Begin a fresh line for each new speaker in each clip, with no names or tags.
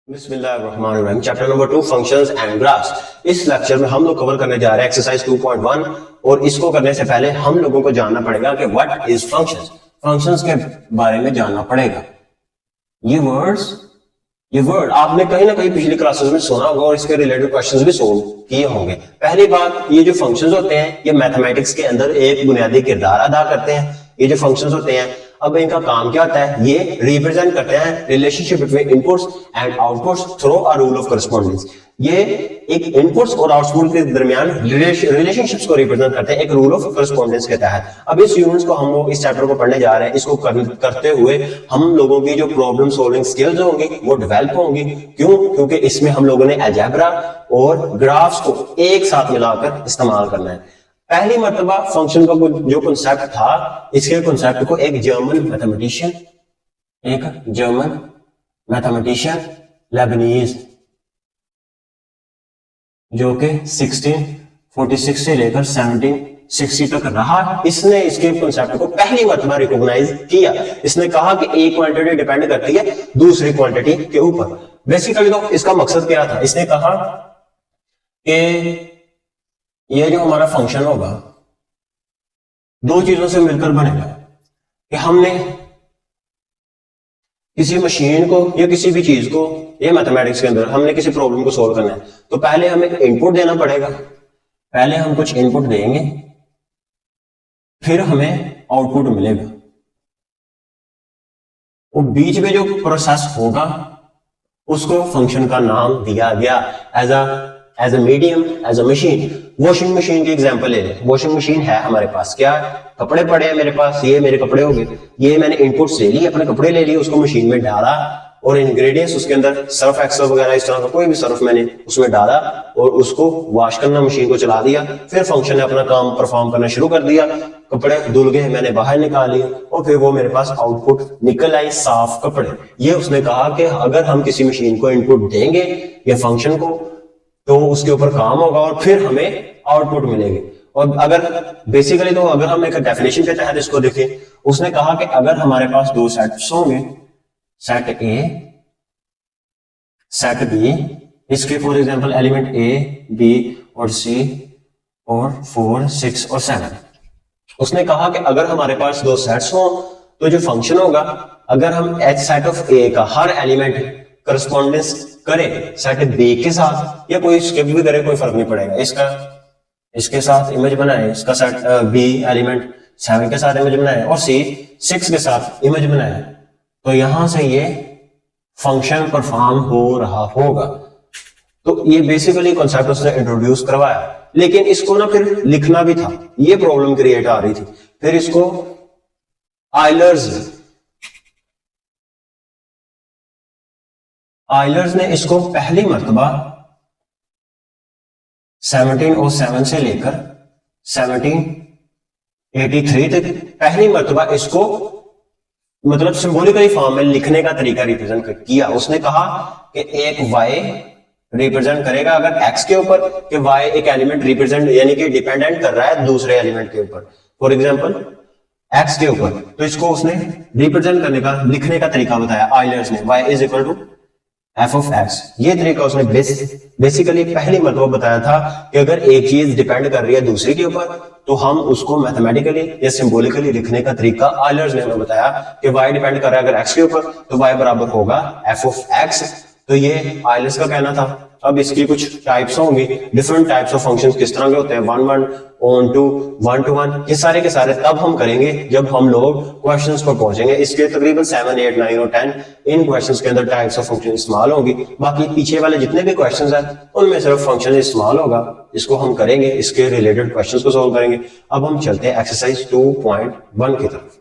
बिस्मिल्लाहिर्रहमानिर्रहीम। Chapter number 2 functions and graphs. इस lecture में हम लोग कवर करने जा रहे हैं एक्सरसाइज 2.1 और इसको करने से पहले हम लोगों को जानना पड़ेगा कि व्हाट इज फंक्शंस। फंक्शंस के बारे में जानना पड़ेगा। ये वर्ड आपने कहीं ना कहीं पिछली क्लासेस में सुना होगा और इसके रिलेटेड क्वेश्चंस भी सोल्व किए होंगे। पहली बात, ये जो फंक्शंस होते हैं ये मैथमेटिक्स के अंदर एक बुनियादी किरदार अदा करते हैं। ये जो फंक्शंस होते हैं, अब इनका काम क्या होता है? ये रिप्रेजेंट करते हैं relationship between inputs and outputs through a rule of correspondence. ये एक इनपुट्स और आउटपुट के दरमियान रिलेशनशिप्स को रिप्रेजेंट करते हैं एक रूल ऑफ करस्पॉन्डेंस के तहत। अब इस यूनिट को हम लोग इस चैप्टर को पढ़ने जा रहे हैं। इसको करते हुए हम लोगों की जो प्रॉब्लम सॉल्विंग स्किल्स होंगी वो डेवलप होंगी। क्यों? क्योंकि इसमें हम लोगों ने अलजेब्रा और ग्राफ्स को एक साथ मिलाकर इस्तेमाल करना है। पहली मर्तबा फंक्शन का जो कॉन्सेप्ट था, इसके कॉन्सेप्ट को एक जर्मन मैथमेटिशियन लेबनीज, जो कि 1646 से लेकर 1760 तक रहा, इसने इसके कॉन्सेप्ट को पहली मर्तबा रिकॉग्नाइज किया। इसने कहा कि एक क्वांटिटी डिपेंड करती है दूसरी क्वांटिटी के ऊपर। बेसिकली तो इसका मकसद क्या था? इसने कहा कि ये जो हमारा फंक्शन होगा दो चीजों से मिलकर बनेगा। कि हमने किसी मशीन को या किसी भी चीज को, ये मैथमेटिक्स के अंदर हमने किसी प्रॉब्लम को सॉल्व करना है तो पहले हमें इनपुट देना पड़ेगा। पहले हम कुछ इनपुट देंगे, फिर हमें आउटपुट मिलेगा। और बीच में जो प्रोसेस होगा उसको फंक्शन का नाम दिया गया as a medium, as a machine. Washing machine की एग्जांपल ले लें। वॉशिंग मशीन है हमारे पास, क्या कपड़े पड़े हैं मेरे पास, ये मेरे कपड़े हो गए। ये मैंने इनपुट्स ले लिए, अपने कपड़े ले लिए, उसको मशीन में डाला और इंग्रेडिएंट्स उसके अंदर सर्फ एक्सेल वगैरह इस तरह का कोई भी सर्फ मैंने उसमें डाला और उसको वॉश करना, मशीन को चला दिया। फिर फंक्शन ने अपना काम परफॉर्म करना शुरू कर दिया। कपड़े धुल गए, मैंने बाहर निकाल लिए और फिर वो मेरे पास आउटपुट निकल आई, साफ कपड़े। ये उसने कहा कि अगर हम किसी मशीन को इनपुट देंगे या फंक्शन को तो उसके ऊपर काम होगा और फिर हमें आउटपुट मिलेगी। और अगर बेसिकली तो अगर हम एक डेफिनेशन के तहत इसको देखें, उसने कहा कि अगर हमारे पास दो सेट्स होंगे, सेट ए सेट बी, इसके for example element A B और सी और 4 6 और 7। उसने कहा कि अगर हमारे पास दो सेट्स हो तो जो फंक्शन होगा, अगर हम एच सेट ऑफ ए का हर एलिमेंट करस्पॉन्डेंस करें सेट बी के साथ या कोई स्किप भी करे, कोई फर्क नहीं पड़ेगा। इसके साथ इमेज बनाए, इसका सेट बी एलिमेंट 7 के साथ इमेज बनाए और सी 6 के साथ इमेज बनाए, तो यहां से ये फंक्शन परफॉर्म हो रहा होगा। तो ये बेसिकली कॉन्सेप्ट उसने इंट्रोड्यूस करवाया, लेकिन इसको ना फिर लिखना भी था, ये प्रॉब्लम क्रिएट आ रही थी। फिर इसको आयलर्स ने इसको पहली मर्तबा 1707 से लेकर 1783 तक पहली मर्तबा इसको मतलब सिंबॉलिकली फॉर्म में लिखने का तरीका रिप्रेजेंट किया। उसने कहा कि एक y रिप्रेजेंट करेगा अगर x के ऊपर, कि y एक एलिमेंट रिप्रेजेंट यानी कि डिपेंडेंट कर रहा है दूसरे एलिमेंट के ऊपर, फॉर एग्जांपल x के ऊपर, तो इसको उसने रिप्रेजेंट करने का, लिखने का तरीका बताया आयलर्स ने, y is equal to f of x। ये तरीका उसने बेसिकली पहली मर्तबा बताया था कि अगर एक चीज डिपेंड कर रही है दूसरे के ऊपर तो हम उसको मैथमेटिकली या सिंबॉलिकली लिखने का तरीका आयलर्स ने हमें बताया कि y डिपेंड कर रहा है अगर x के ऊपर तो y बराबर होगा f ऑफ x। तो ये आयलर्स का कहना था। अब इसकी कुछ टाइप्स होंगी, डिफरेंट टाइप्स ऑफ फंक्शंस किस तरह के होते हैं, 1 1 ऑन टू 1 to 1, ये सारे के सारे तब हम करेंगे जब हम लोग क्वेश्चंस पर पहुंचेंगे। इसके तकरीबन 7 8 9 और 10 इन क्वेश्चंस के अंदर टाइप्स ऑफ फंक्शन इस्तेमाल होगी। बाकी पीछे वाले जितने भी क्वेश्चंस हैं उनमें सिर्फ फंक्शन इस्तेमाल होगा। इसको हम करेंगे, इसके रिलेटेड क्वेश्चंस को सॉल्व करेंगे। अब हम चलते हैं एक्सरसाइज 2.1 की तरफ।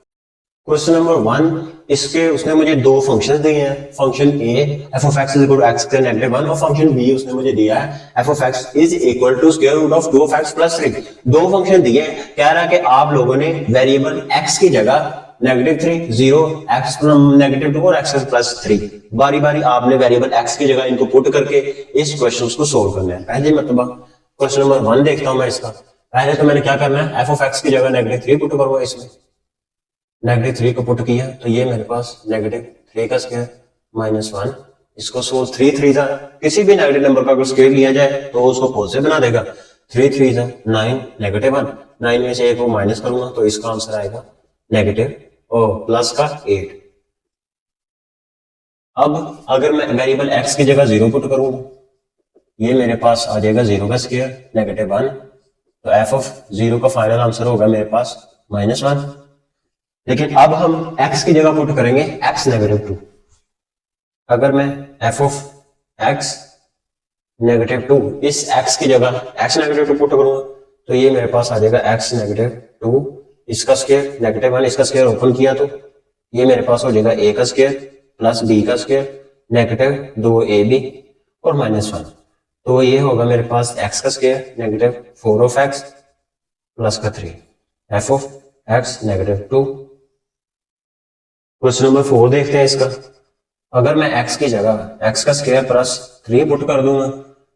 क्वेश्चन नंबर 1, इसके उसने मुझे दो फंक्शंस दिए हैं, function a f of x is equal to x के -1 और फंक्शन b उसने मुझे दिया है f of x is equal to square root of 2 of x plus 3। दो फंक्शन दिए हैं, कह रहा है कि आप लोगों ने वेरिएबल x की जगह -3 0 x -2 और x plus 3 बारी बारी आपने वेरिएबल x की जगह इनको पुट करके इस क्वेश्चन को सोल्व करना है। पहले मतलब क्वेश्चन नंबर 1 देखता हूं मैं इसका। पहले तो मैंने क्या करना है, f of x की जगह -3 पुट करूंगा इसमें, -3 को पुट किया तो ये मेरे पास -3 का स्क्वायर -1, इसको सोच 3 3 जा, किसी भी नेगेटिव नंबर का अगर स्क्वायर लिया जाए तो उसको पॉजिटिव बना देगा। 3 3 जा 9, -1, 9 में से एक को माइनस करूंगा तो इसका आंसर आएगा नेगेटिव और प्लस का 8। अब अगर मैं वेरिएबल x की जगह 0 पुट करूंगा, ये मेरे पास आ जाएगा 0 का स्क्वायर -1, तो f ऑफ 0 का फाइनल आंसर होगा मेरे पास -1। लेकिन अब हम x की जगह पुट करेंगे x -2। अगर मैं f ऑफ x -2 इस x की जगह x -2 पुट करूंगा तो ये मेरे पास आ जाएगा x -2, इसका स्क्वायर -1, इसका स्क्वायर ओपन किया तो ये मेरे पास हो जाएगा a का स्क्वायर प्लस b का स्क्वायर -2ab और -1, तो ये होगा मेरे पास x का स्क्वायर -4 ऑफ x प्लस का 3, f of x -2। Question number 4 देखते हैं इसका। अगर मैं x की जगह x का स्क्वायर प्लस 3 पुट कर दूंगा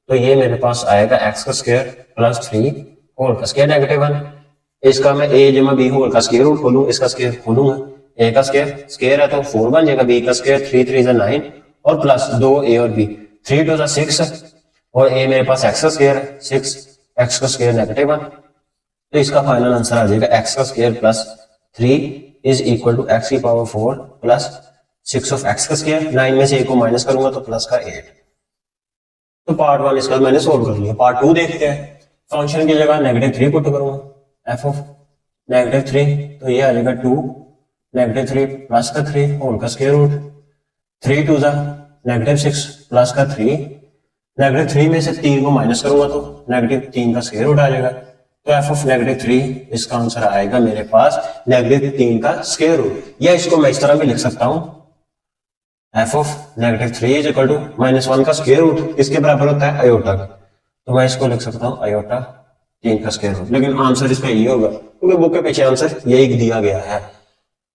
तो ये मेरे पास आएगा x का स्क्वायर प्लस 3 होल का स्क्वायर -1। इसका मैं a जमा b होल का स्क्वायर रूट खोलूं, इसका स्क्वायर खोलूंगा, a का स्क्वायर है तो 4 बन जाएगा, b का स्क्वायर 3 3 जा 9 और प्लस 2a और b 3 2 जा 6 और a मेरे पास x का स्क्वायर है 6, x का स्क्वायर -1, तो इसका फाइनल आंसर आ जाएगा x का square plus 3 is equal to x की पावर 4 प्लस 6 ऑफ x का स्क्वायर, 9 में से एक को माइनस करूंगा तो प्लस का 8। तो पार्ट 1 इसका मैंने सोल्व कर लिया। पार्ट 2 देखते हैं। फंक्शन की जगह -3 पुट करूंगा, f ऑफ -3, तो ये आ जाएगा 2 -3 प्लस का 3 होल का स्क्वायर रूट, 3 2 जा -6 प्लस का 3, -3 में से 3 को माइनस करूंगा तो -3 का स्क्वायर रूट आ जाएगा, तो f ऑफ -3 इसका आंसर आएगा मेरे पास -3 का स्क्वायर रूट। या इसको मैं इस तरह भी लिख सकता हूं, f ऑफ -3 इज इक्वल टू -1 का स्क्वायर रूट किसके बराबर होता है, आयोटा का, तो मैं इसको लिख सकता हूं आयोटा 3 का स्क्वायर रूट। लेकिन आंसर इसका यही होगा क्योंकि बुक के पीछे आंसर यही दिया गया है।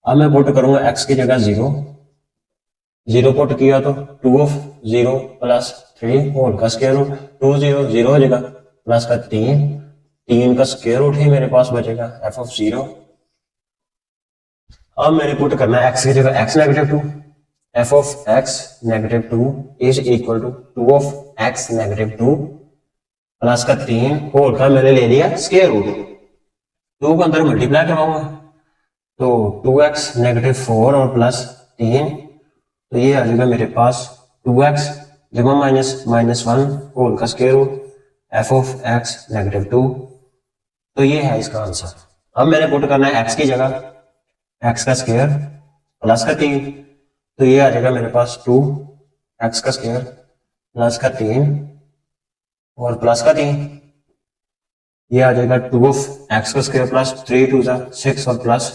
अब मैं पुट करूंगा x की जगह 0 पुट किया तो 2 ऑफ 0 प्लस 3 होल का स्क्वायर रूट, 2 0 0 हो जाएगा प्लस का 3 का स्क्वायर रूट ही मेरे पास बचेगा f ऑफ 0। अब मैंने पुट करना है x की जगह x -2, f of x -2 is equal to 2 of x -2 plus का 3 होल का मैंने ले लिया स्क्वायर रूट, 2 को अंदर मल्टीप्लाई करवाऊंगा तो 2x -4 और प्लस 3, तो ये आ जाएगा मेरे पास 2x जमा -1 होल का square root f of x -2, तो ये है इसका आंसर। अब मैंने पुट करना है x की जगह x का स्क्वायर प्लस का 3, तो ये आ जाएगा मेरे पास 2x का स्क्वायर प्लस का 3 और प्लस का 3, ये आ जाएगा 2 ऑफ x का स्क्वायर प्लस 3 2 जा 6 और प्लस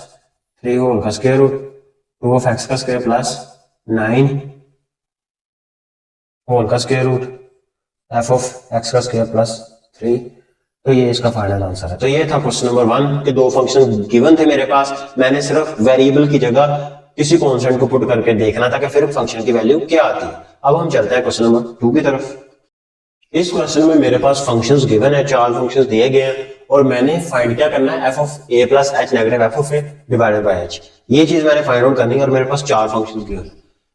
3 होल का स्क्वायर रूट, 2 ऑफ x का स्क्वायर प्लस 9 होल का square root f of x का स्क्वायर प्लस 3, तो ये इसका फाइनल आंसर है। तो ये था क्वेश्चन नंबर 1 के 2 फंक्शन गिवन थे मेरे पास, मैंने सिर्फ वेरिएबल की जगह किसी कांस्टेंट को पुट करके देखना था कि फिर फंक्शन की वैल्यू क्या आती है। अब हम चलते हैं क्वेश्चन नंबर 2 की तरफ। इस क्वेश्चन में मेरे पास फंक्शंस गिवन है, 4 फंक्शंस दिए गए हैं और मैंने फाइंड क्या करना है, f of a plus h negative f of a divided by h, ये चीज मैंने फाइंड आउट करनी है और मेरे पास 4 फंक्शंस गिवन।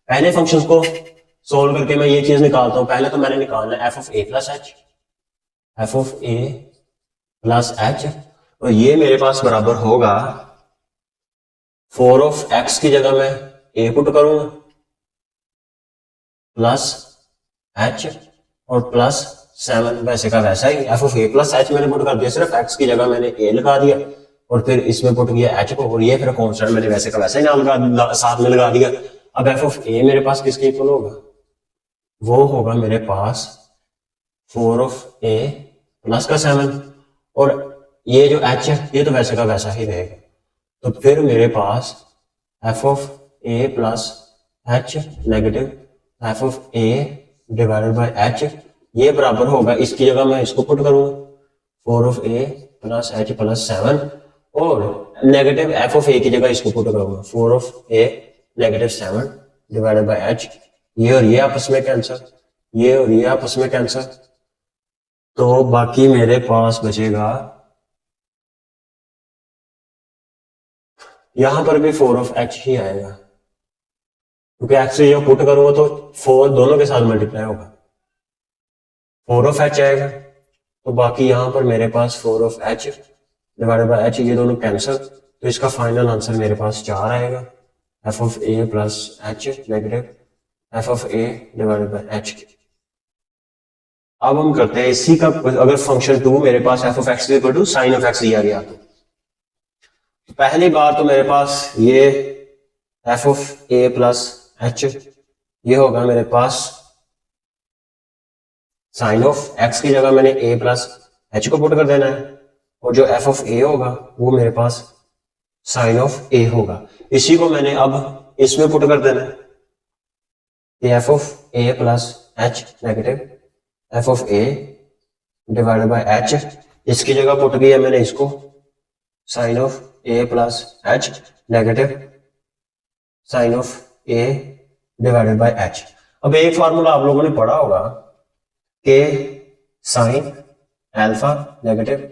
पहले फंक्शंस को सोल्व करके मैं ये चीज निकालता हूं। पहले तो मैंने निकालना है f of a plus h, f of a plus h, और ये मेरे पास बराबर होगा 4 ऑफ x की जगह मैं a पुट करूंगा प्लस h और प्लस 7 वैसे का वैसा ही f of a plus h मैंने पुट कर दिया, सिर्फ x की जगह मैंने a लगा दिया और फिर इसमें पुट किया h को, और ये फिर कांस्टेंट मैंने वैसे का वैसा ही नाम साथ में लगा दिया। अब f ऑफ a मेरे पास किसके इक्वल होगा, वो होगा मेरे पास 4 ऑफ a प्लस का 7, और ये जो h है ये तो वैसे का वैसा ही रहेगा, तो फिर मेरे पास f of a plus h negative f of a divided by h, ये बराबर होगा, इसकी जगह मैं इसको पुट करूंगा 4 of a plus h plus 7, और नेगेटिव f ऑफ a की जगह इसको पुट करूंगा 4 of a negative 7 divided by h, ये और ये आपस में कैंसिल, ये और ये आपस में कैंसिल, तो बाकी मेरे पास बचेगा यहां पर भी 4 ऑफ एच ही आएगा, क्योंकि एक्स से पुट करूंगा तो 4 दोनों के साथ मल्टीप्लाई होगा, 4 ऑफ एच आएगा। तो बाकी यहां पर मेरे पास 4 of H divided by H, ये दोनों कैंसिल, तो इसका फाइनल आंसर मेरे पास 4 आएगा, F of A plus H negative F of A divided by H. अब हम करते हैं इसी का, अगर फंक्शन 2 मेरे पास F of x equal to sine of X दिया गया तो पहली बार तो मेरे पास ये F of A plus H, ये होगा मेरे पास साइन ऑफ एक्स की जगह मैंने ए प्लस एच को पुट कर देना है, और जो एफ ऑफ ए होगा वो मेरे पास साइन ऑफ ए होगा। इसी को मैंने अब इसमें पुट कर देना है, F of A plus H negative F of A divided by H, इसकी जगह पुट किया मैंने इसको sine of A plus H negative sine of A divided by H. अब एक फार्मूला आप लोगों ने पढ़ा होगा कि sine alpha negative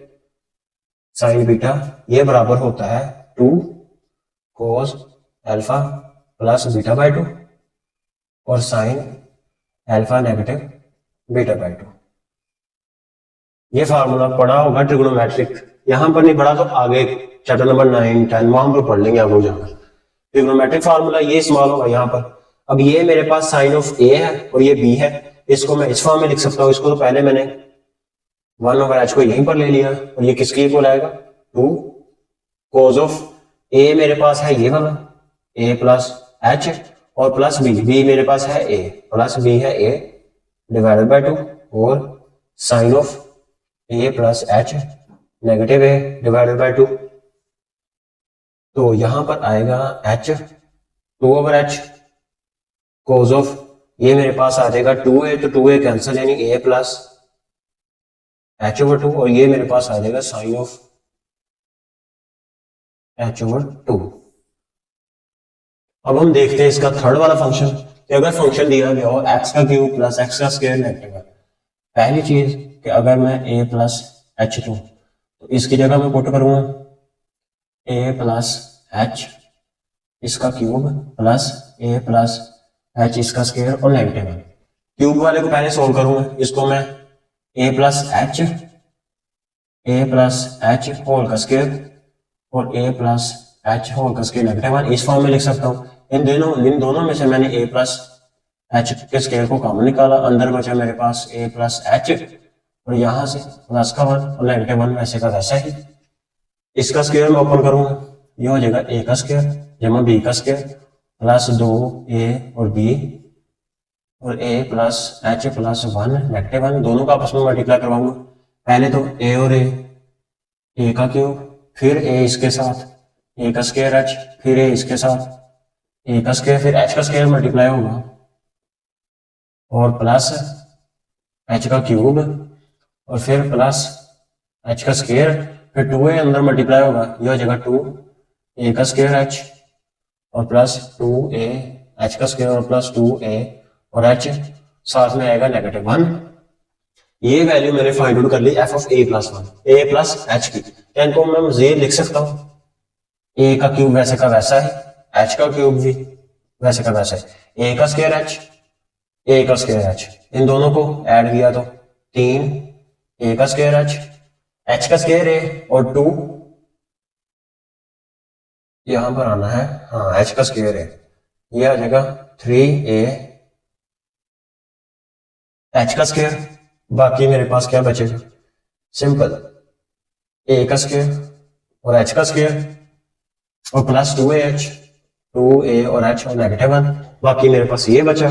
sine beta ये बराबर होता है 2 cos alpha plus beta by 2 और sine alpha negative beta by 2। ये फार्मूला पढ़ा होगा ट्रिग्नोमेट्रिक, यहां पर नहीं पढ़ा तो आगे चैप्टर नंबर 9, 10 वहां पर पढ़ लेंगे आप लोग जाकर। ट्रिग्नोमेट्रिक फार्मूला ये इस्तेमाल होगा यहाँ पर। अब ये मेरे पास साइन ऑफ ए है और ये बी है, इसको मैं इस फॉर्म में लिख सकता हूँ। इसको तो पहले मैंने 1 ओवर एच को यहीं पर ले लिया, और ये किसके इक्वल आएगा 2 cos ऑफ ए मेरे पास है ये वाला ए प्लस एच, और प्लस बी, बी मेरे पास है ए प्लस बी है ए डिवाइडेड बाय 2 और sine of A plus H negative A divided by 2। तो यहां पर आएगा H 2 over H cos of ये मेरे पास आ जाएगा 2a, तो 2a कैंसिल यानी a प्लस एच ओवर 2, और ये मेरे पास आ जाएगा साइन ऑफ एच ओवर 2। अब हम देखते हैं इसका थर्ड वाला फंक्शन, कि अगर फंक्शन दिया गया हो एक्स का क्यूब प्लस एक्स का स्क्वायर नेगेटिव है। पहली चीज कि अगर मैं a प्लस एच लूं तो इसकी जगह मैं पुट करूंगा a प्लस एच इसका cube plus a plus H इसका स्क्वायर और नेगेटिव है। क्यूब वाले को पहले सोल्व करूंगा, इसको मैं a प्लस एच होल का स्क्वायर और a प्लस एच होल का स्क्वायर नेगेटिव 1 इस फॉर्म में लिख सकता हूँ। इन दोनों में से मैंने a प्लस एच के स्क्वायर को कॉमन निकाला, अंदर बचा मेरे पास a प्लस एच, और यहां से प्लस का 1 और नेगेटिव 1 वैसे का वैसा ही। इसका स्क्वायर मैं ओपन करूंगा, ये हो जाएगा a का स्क्वायर जमा b का स्क्वायर प्लस 2a और b और a plus H plus 1 negative 1, दोनों का आपस में मल्टीप्लाई करवाऊंगा। पहले तो a और a का क्यूब, फिर a इसके साथ a का स्क्वायर h, फिर a इसके साथ a का स्क्वायर, फिर h का स्क्वायर मल्टीप्लाई होगा और प्लस h का क्यूब और फिर प्लस h का स्क्वायर, फिर 2a अंदर मल्टीप्लाई होगा, यह हो जाएगा 2a का स्क्वायर h और प्लस 2a h का स्क्वायर और प्लस 2a और h साथ में आएगा नेगेटिव 1। ये वैल्यू मैंने फाइंड आउट कर ली F of a plus 1 a plus h की। इनको मैं मजीद लिख सकता हूँ, a का क्यूब वैसे का वैसा है, h का क्यूब भी वैसे का वैसा है, a का स्क्वायर h a का स्क्वायर h, इन दोनों को ऐड किया तो 3 a का स्क्वायर h का स्क्वायर a और 2 यहां पर आना है, हाँ h का स्क्वायर है, ये आ जाएगा 3a h का स्क्वायर। बाकी मेरे पास क्या बचेगा, सिंपल a का स्क्वायर और h का स्क्वायर और प्लस 2a और h और नेगेटिव 1, बाकी मेरे पास ये बचा।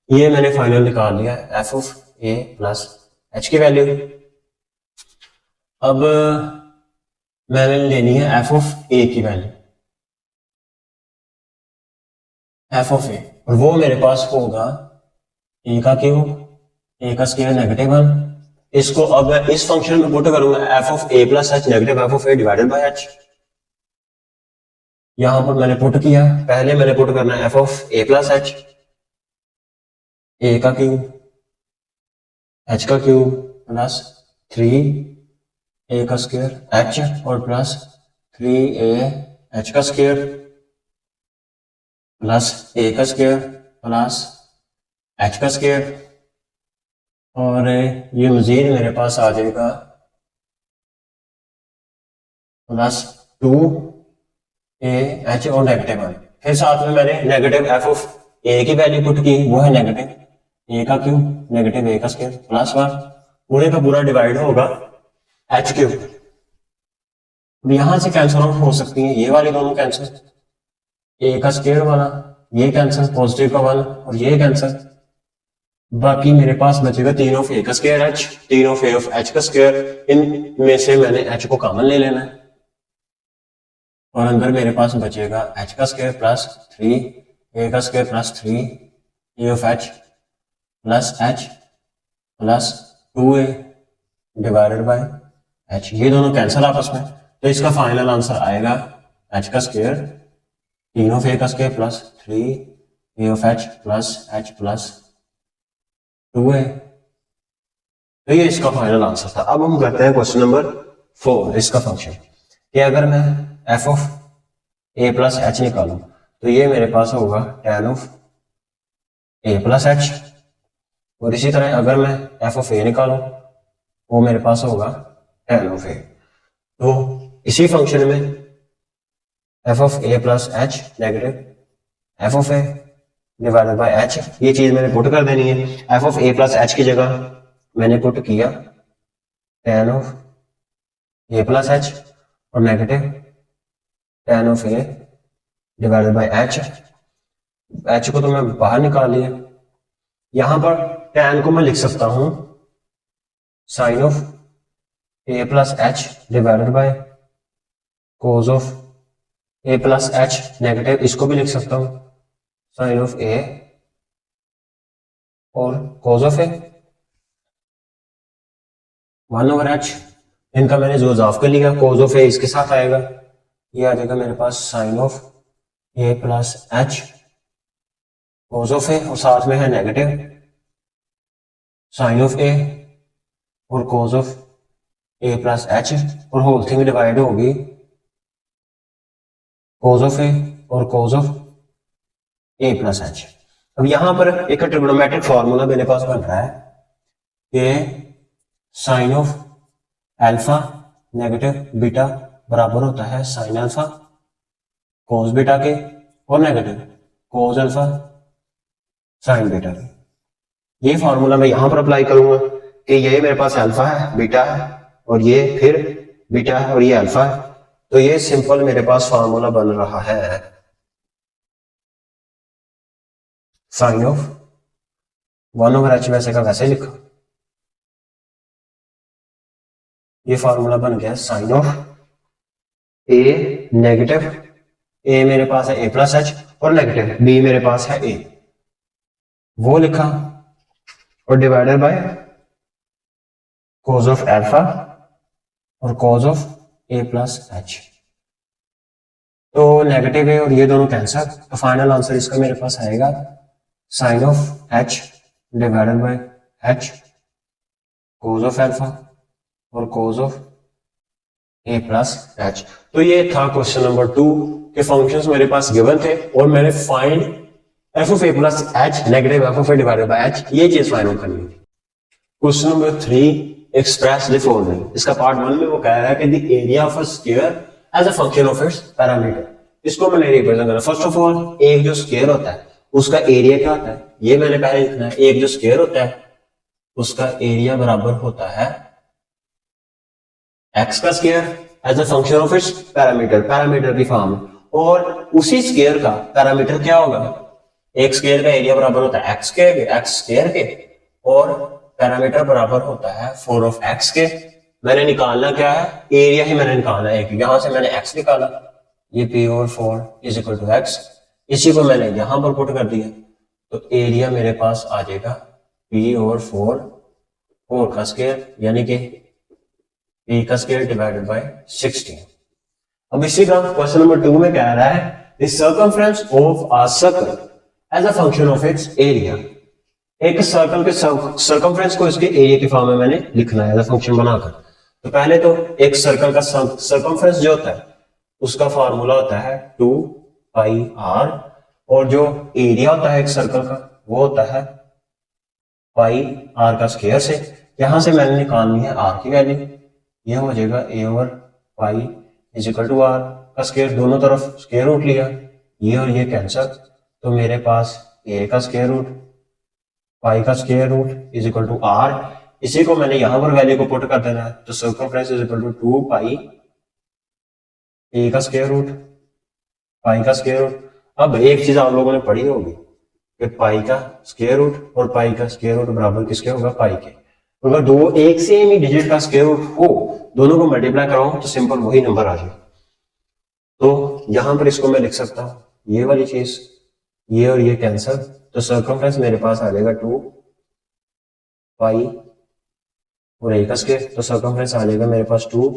ये मैंने फाइनल निकाल लिया F of a plus h की वैल्यू। अब मैंने लेनी है एफ ऑफ a की वैल्यू, एफ ऑफ a, और वो मेरे पास होगा a का क्यूब a का स्क्वायर नेगेटिव 1। इसको अब मैं इस फंक्शन में पुट करूंगा F of a plus H negative F of a divided by h। यहां पर मैंने पुट किया, पहले मैंने पुट करना है F of a plus H, a का क्यूब h का क्यूब प्लस 3a का स्क्वायर h और प्लस 3a एच का स्क्वायर प्लस ए का स्क्वायर प्लस एच का स्क्वायर, और ये मजीद मेरे पास आ जाएगा प्लस 2 ए एच और नेगेटिव 1। फिर साथ में मैंने नेगेटिव एफ ऑफ ए की वैल्यू पुट की, वो है नेगेटिव ए का क्यूब नेगेटिव ए का स्क्वायर प्लस 1, पूरे का पूरा डिवाइड होगा एच क्यूब। यहां से कैंसिल आउट हो सकती है ये वाली दोनों कैंसिल, ए का स्क्वायर वाला ये कैंसिल, पॉजिटिव का 1 और ये कैंसिल, बाकी मेरे पास बचेगा 3 ऑफ ए का square H 3 of A of H का स्क्वायर। इनमें से मैंने एच को कॉमन ले लेना है और अंदर मेरे पास बचेगा एच का स्क्वायर प्लस 3 ए का square plus 3 A of H plus H plus 2a divided by H. ये दोनों कैंसिल आपस में, तो इसका फाइनल आंसर आएगा एच का स्क्वायर 3 ऑफ ए का square plus 3 A of H plus 2a। तो ये इसका फाइनल आंसर था। अब हम करते हैं क्वेश्चन नंबर 4 इसका फंक्शन, कि अगर मैं f of A plus H निकालूं तो ये मेरे पास होगा tan of A plus H, और इसी तरह अगर मैं एफ ऑफ ए निकालूं वो मेरे पास होगा tan ऑफ ए। तो इसी फंक्शन में F of A plus H negative F of A divided by H, ये चीज मैंने पुट कर देनी है। F of A plus H की जगह मैंने पुट किया tan of A plus H और negative tan of A divided by H. H को तो मैं बाहर निकाल लिया, यहां पर tan को मैं लिख सकता हूं sine of A plus H divided by cos of A plus H negative, इसको भी लिख सकता हूं साइन ऑफ ए और cos of A 1 over H. इनका मैंने जो इजाफ कर लिया, कोज ऑफ ए इसके साथ आएगा, ये आ जाएगा मेरे पास sine of A plus H cos of A, और साथ में है नेगेटिव साइन ऑफ ए और cos of A plus H, और होल थिंग डिवाइड होगी कोज ऑफ ए और cos of A plus H. अब यहां पर एक ट्रिग्नोमेट्रिक फॉर्मूला मेरे पास बन रहा है कि sine of alpha negative beta बराबर होता है साइन अल्फा कोस बीटा के, और negative cos alpha sine beta के। ये फॉर्मूला मैं यहां पर अप्लाई करूंगा कि ये मेरे पास अल्फा है बीटा है और ये फिर बीटा है और ये अल्फा है, तो ये सिंपल मेरे पास फॉर्मूला बन रहा है साइन ऑफ 1 ओवर एच, वैसे का वैसे लिखा, ये फॉर्मूला बन गया sine of A negative, A मेरे पास है ए प्लस एच और नेगेटिव बी मेरे पास है ए, वो लिखा, और divided by cos of alpha और cos of A plus H. तो नेगेटिव है और ये दोनों कैंसिल, तो फाइनल आंसर इसका मेरे पास आएगा sine of H divided by H cos of alpha और cos of A plus H. तो ये था क्वेश्चन नंबर 2 के फंक्शंस मेरे पास गिवन थे, और मैंने find F of A plus H negative F of A divided by H, ये चीज फाइंड आउट करनी थी। Question number 3 express the following, इसका पार्ट 1 में वो कह रहा है कि the area of a square as a function of its parameter. इसको मैंने रिप्रेजेंट करना, फर्स्ट ऑफ ऑल एक जो स्क्वायर होता है उसका एरिया क्या होता है, ये मैंने पहले लिखना है। एक जो स्क्वायर होता है उसका एरिया बराबर होता है एक्स का square as a function of its parameter, parameter की फॉर्म, और उसी स्क्वायर का पैरामीटर क्या होगा, एक स्क्वायर का एरिया बराबर होता है एक्स स्क्वायर के, और पैरामीटर बराबर होता है 4 ऑफ एक्स के। मैंने निकालना क्या है, एरिया ही मैंने निकालना है, यहां से मैंने एक्स निकाला, ये P over 4 is equal to x, इसी को मैंने यहां पर पुट कर दिया, तो एरिया मेरे पास आ जाएगा पी ओवर 4 का स्क्वायर यानी कि पी का स्क्वायर डिवाइडेड बाय 16। अब इसी का क्वेश्चन नंबर 2 में कह रहा है the circumference of a circle as a function of its area. एक सर्कल के सर्कमफ्रेंस को इसके एरिया की फॉर्म में मैंने लिखना है एज अ फंक्शन बनाकर। तो पहले तो एक सर्कल का सर्कमफ्रेंस जो होता है उसका फार्मूला होता है 2 पाई आर, और जो एरिया होता है एक सर्कल का वो होता है पाई आर का स्क्वायर से। यहां से मैंने निकालनी है आर की वैल्यू, यह हो जाएगा A over pi is equal to R का स्क्वायर, दोनों तरफ स्क्वायर रूट लिया, ये और ये कैंसिल, तो मेरे पास ए का स्क्वायर रूट पाई का square root is equal to R. इसी को मैंने यहां पर वैल्यू को पुट कर देना है, तो सर्कमफ्रेंस इज इक्वल टू 2 पाई ए का स्क्वायर रूट पाई का स्क्वायर रूट। अब एक चीज आप लोगों ने पढ़ी होगी कि पाई का स्क्वायर रूट और पाई का स्क्वायर रूट बराबर किसके होगा, पाई के। अगर दो एक सेम ही डिजिट का स्क्वायर रूट हो, दोनों को मल्टीप्लाई कराऊं तो सिंपल वही नंबर आ जाए। तो यहां पर इसको मैं लिख सकता हूं ये वाली चीज, ये और ये कैंसिल, तो सर्कमफ्रेंस मेरे पास आ जाएगा 2 पाई और ए का स्क्वायर, तो सर्कमफ्रेंस आ जाएगा मेरे पास 2